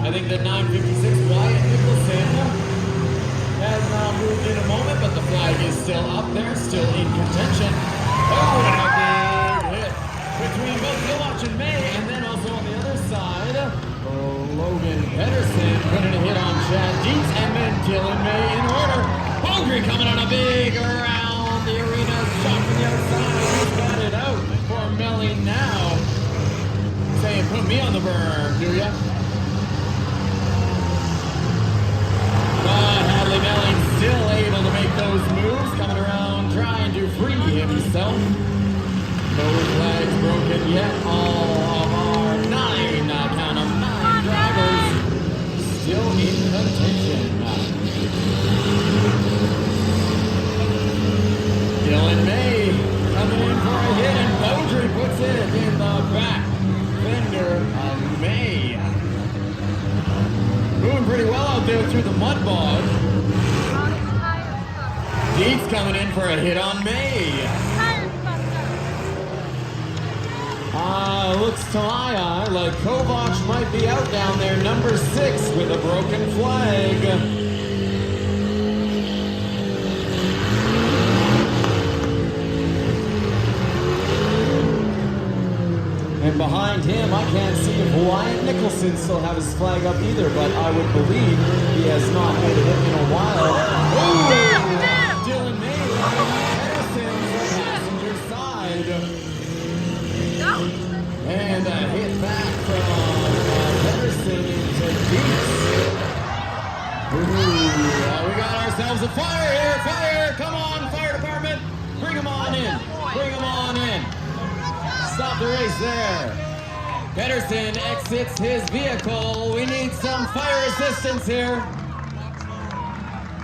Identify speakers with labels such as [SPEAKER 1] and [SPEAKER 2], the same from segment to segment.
[SPEAKER 1] I think that 956 Wyatt Nicholson has moved in a moment, but the flag is still up there, still in contention. Oh, and a big hit between both Gilwatch and May, and then also on the other side, Logan Pedersen putting a hit on Chad Dietz, and then Dylan May in order. Bogre coming on a big around the arena, shot from the outside. He's got it out for Melly now. Saying, put me on the burn, do ya? But Hadley Melling still able to make those moves, coming around trying to free himself. No flags broken yet. All of our count of nine drivers still in contention. Dylan May coming in for a hit, and Beaudry puts it in the back fender of May. Moving pretty well out there through the mud bog. Dietz coming in for a hit on May. Looks to my eye like Kovac might be out down there, number 6, with a broken flag. And behind him, I can't see if Wyatt Nicholson still have his flag up either, but I would believe he has not made a hit in a while. Oh! Dylan May Pedersen's passenger side. And a hit back from Pedersen into Dietz. We got ourselves a fire here. Fire! Come on, fire department. Bring them on in. Bring them on in. Stop the race there. Pedersen exits his vehicle. We need some fire assistance here.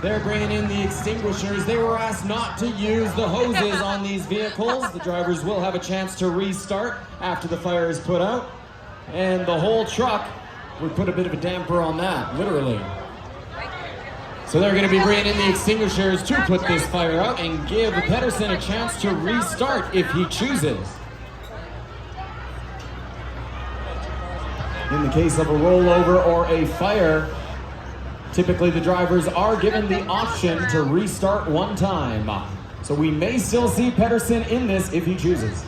[SPEAKER 1] They're bringing in the extinguishers. They were asked not to use the hoses on these vehicles. The drivers will have a chance to restart after the fire is put out. And the whole truck would put a bit of a damper on that, literally. So they're going to be bringing in the extinguishers to put this fire out and give Pedersen a chance to restart if he chooses. In the case of a rollover or a fire, typically the drivers are given the option to restart one time. So we may still see Pedersen in this if he chooses.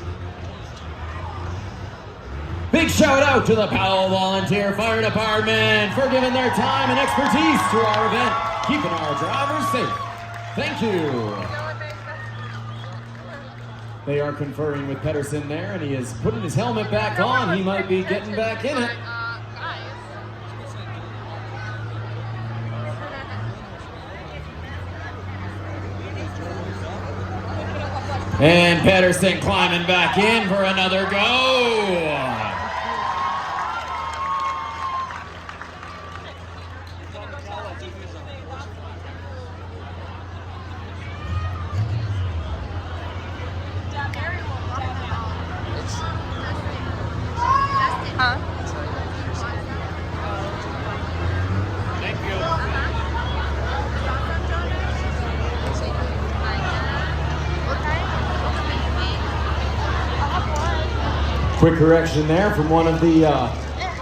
[SPEAKER 1] Big shout out to the Powell Volunteer Fire Department for giving their time and expertise to our event, keeping our drivers safe. Thank you. They are conferring with Pedersen there, and he is putting his helmet back on. He might be getting back in it. And Pedersen climbing back in for another go. Quick correction there from one of the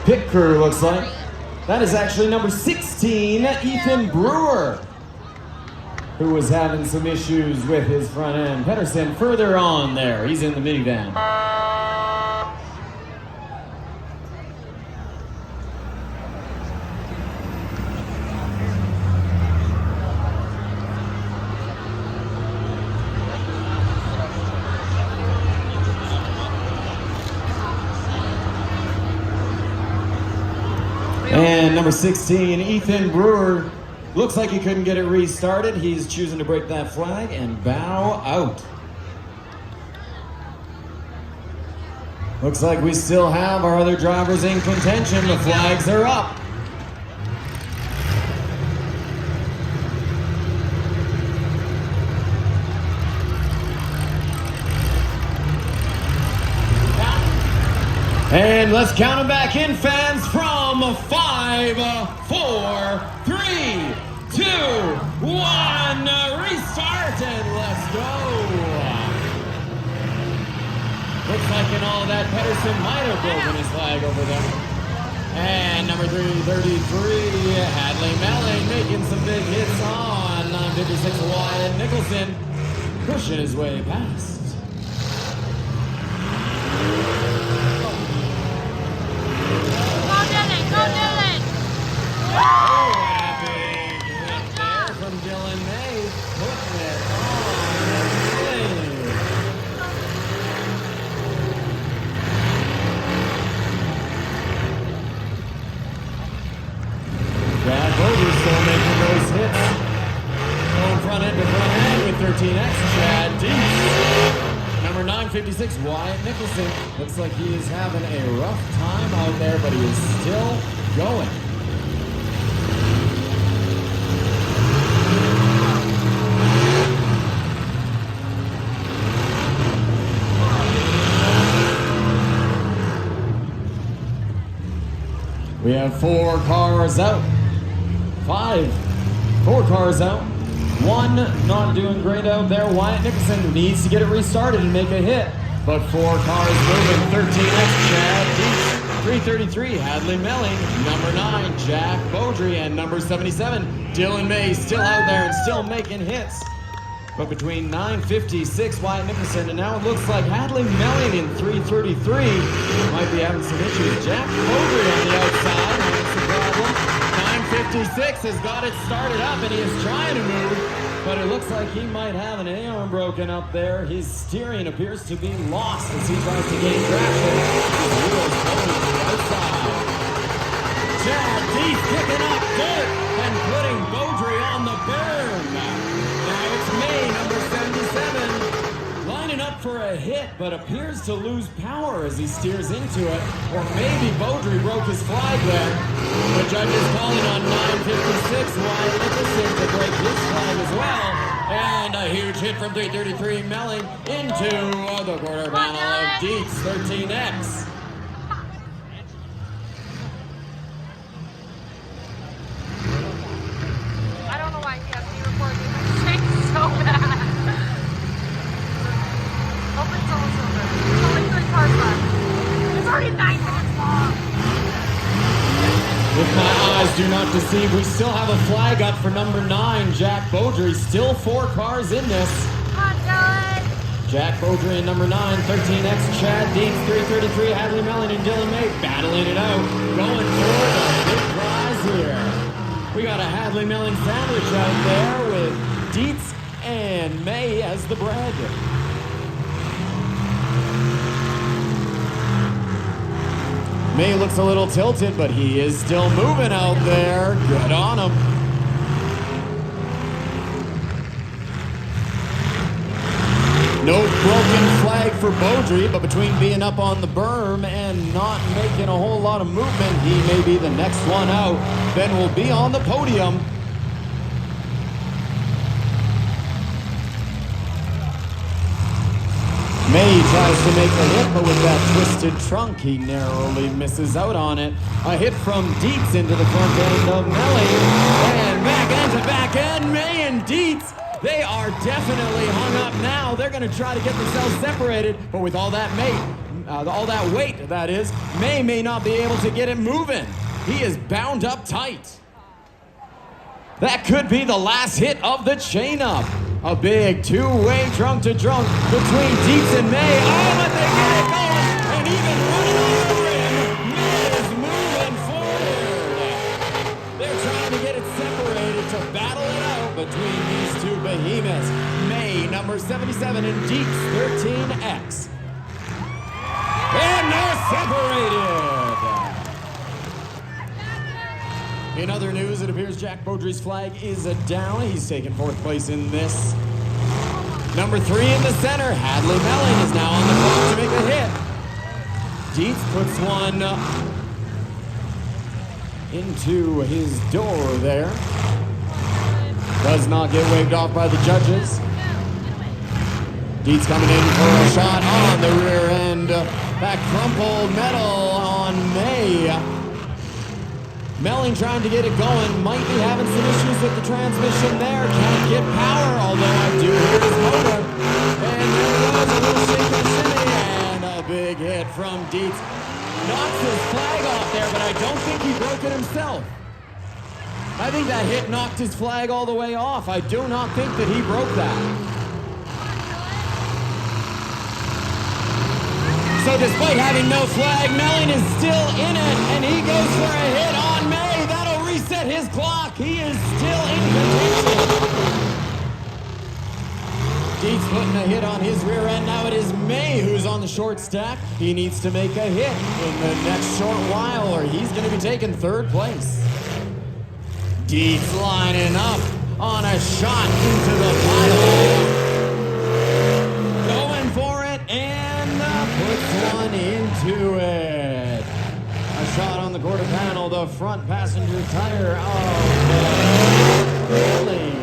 [SPEAKER 1] pit crew, looks like. That is actually number 16, Ethan Brewer, who was having some issues with his front end. Pedersen further on there. He's in the minivan. And number 16, Ethan Brewer, looks like he couldn't get it restarted. He's choosing to break that flag and bow out. Looks like we still have our other drivers in contention. The flags are up. And let's count them back in, fans, from 5, 4, 3, 2, 1. Restart and let's go. Looks like in all that, Pedersen might have broken his flag over there. And number 333, Hadley Melling, making some big hits on 956 Wyatt Nicholson, pushing his way past.
[SPEAKER 2] Go Dylan, go Dylan!
[SPEAKER 1] Oh, and a big hit there from Dylan May, putting it on Dylan. Brad Bowder still making those hits. Going front end to front end with 13X, Chad Dees. Number 956, Wyatt Nicholson. Looks like he is having a rough time out there, but he is still going. We have 4 cars out. 4 cars out. 1 not doing great out there. Wyatt Nicholson needs to get it restarted and make a hit. But 4 cars moving. 13X, Chad Dees. 333, Hadley Melling. Number 9, Jack Beaudry. And number 77, Dylan May, still out there and still making hits. But between 956, Wyatt Nicholson, and now it looks like Hadley Melling in 333 might be having some issues. Jack Beaudry on the outside, that's the problem. 956 has got it started up and he is trying to move, but it looks like he might have an A-arm broken up there. His steering appears to be lost as he tries to gain traction. His wheels going to the outside. Chad Dees kicking up dirt and putting Beaudry on the berm. Now it's May, number 77, lining up for a hit, but appears to lose power as he steers into it. Or maybe Beaudry broke his flag there. The judge is calling on 956, Wyatt Nicholson to break his flag as well. And a huge hit from 333 Melling into the quarter panel of Dees, 13X.
[SPEAKER 2] I don't know why he has me recording. It's so bad. Hope it's almost over. There's only 3 cars left. It's already 9 minutes long.
[SPEAKER 1] If my eyes do not deceive, we still have a flag up for number 9, Jack Beaudry. Still 4 cars in this.
[SPEAKER 2] Come on, Dylan.
[SPEAKER 1] Jack Beaudry and number 9, 13X, Chad Dees, 333, Hadley Melling and Dylan May battling it out. Going for the big prize here. We got a Hadley Melling sandwich out there with Dees and May as the bread. May looks a little tilted, but he is still moving out there. Good on him. No broken flag for Beaudry, but between being up on the berm and not making a whole lot of movement, he may be the next one out. Then will be on the podium. May tries to make a hit, but with that twisted trunk, he narrowly misses out on it. A hit from Dees into the front end of Melling. And back end to back end, May and Dees. They are definitely hung up now. They're going to try to get themselves separated, but with all that weight, that is, may not be able to get it moving. He is bound up tight. That could be the last hit of the chain up. A big 2-way drunk to drunk between Dees and May. Oh, but they get it going, and even running over the rim, May is moving forward. They're trying to get it separated to battle it out between these 2 behemoths. May, number 77, and Dees, 13X. And they're separated. In other news, it appears Jack Beaudry's flag is down. He's taken 4th place in this. Number 3 in the center, Hadley Melling, is now on the clock to make a hit. Dees puts one into his door there. Does not get waved off by the judges. Dees coming in for a shot on the rear end. That crumpled metal on May. Melling trying to get it going, might be having some issues with the transmission there. Can't get power, although I do hear his motor. And there goes a little shake and shimmy, and a big hit from Dietz. Knocks his flag off there, but I don't think he broke it himself. I think that hit knocked his flag all the way off. I do not think that he broke that. So despite having no flag, Melling is still in it, and he goes for a hit on May. That'll reset his clock. He is still in contention. Dietz putting a hit on his rear end. Now it is May who's on the short stack. He needs to make a hit in the next short while, or he's going to be taking third place. Dietz lining up on a shot into the pile. Going for it and puts one into it. A shot on the quarter panel, the front passenger tire of Wyoming.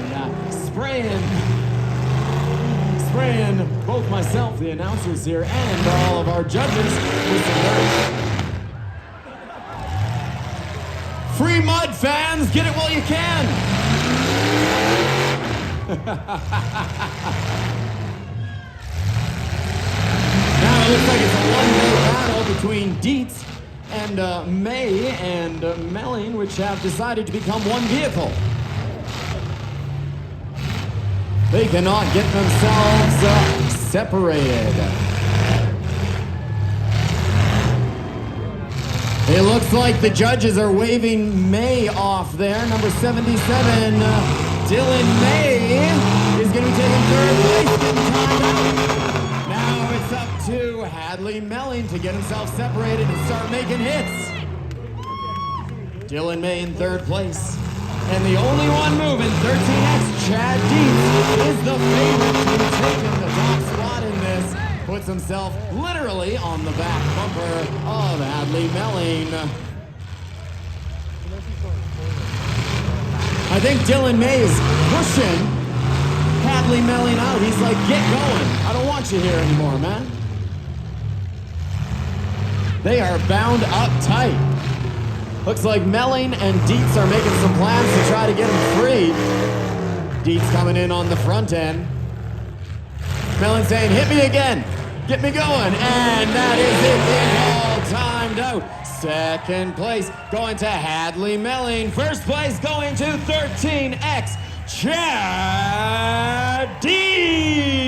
[SPEAKER 1] Spraying both myself, the announcers here, and all of our judges with some dirt. Free mud, fans! Get it while you can! Now it looks like it's a one-way battle between Dietz and May and Melling, which have decided to become one vehicle. They cannot get themselves separated. It looks like the judges are waving May off there. Number 77, Dylan May, is going to be taking third place, getting timed out. Now it's up to Hadley Melling to get himself separated and start making hits. Dylan May in third place. And the only one moving, 13X, Chad Dietz, is the favorite to take the top spot in this. Puts himself literally on the back bumper of Hadley Melling. I think Dylan May is pushing Hadley Melling out. He's like, get going. I don't want you here anymore, man. They are bound up tight. Looks like Melling and Dietz are making some plans to try to get him free. Dietz coming in on the front end. Melling saying, hit me again. Get me going. And that is it. Being all timed out. Second place going to Hadley Melling. First place going to 13X Chad Dietz.